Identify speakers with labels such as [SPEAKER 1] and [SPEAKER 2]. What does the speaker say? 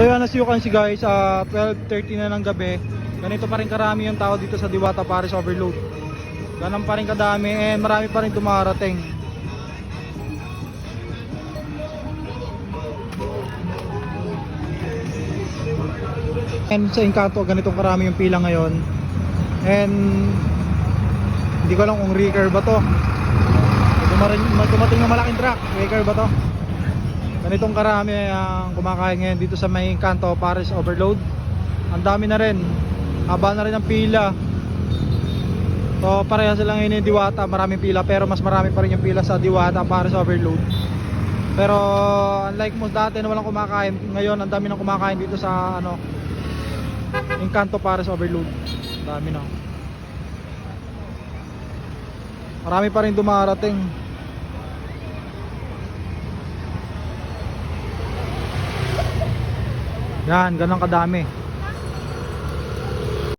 [SPEAKER 1] So yun, as you can see guys, 12:30 na ng gabi. Ganito pa rin karami yung tao dito sa Diwata Paris Overload. Ganun pa rin kadami and marami pa rin dumarating. And sa Encanto, ganitong karami yung pila ngayon. And hindi ko alam kung Ricker ba to. Dumating ng malaking truck. Ricker ba to? Ganitong karami ang kumakain ngayon dito sa may Encanto Paris Overload. Ang dami na rin. Haba na rin ang pila. So pareha silang ngayon yung Diwata. Maraming pila pero mas marami pa rin yung pila sa Diwata Paris Overload. Pero unlike mo dati na walang kumakain, ngayon ang dami nang kumakain dito sa Encanto Paris Overload. Dami na. Marami pa rin dumarating. Yan, ganun kadami.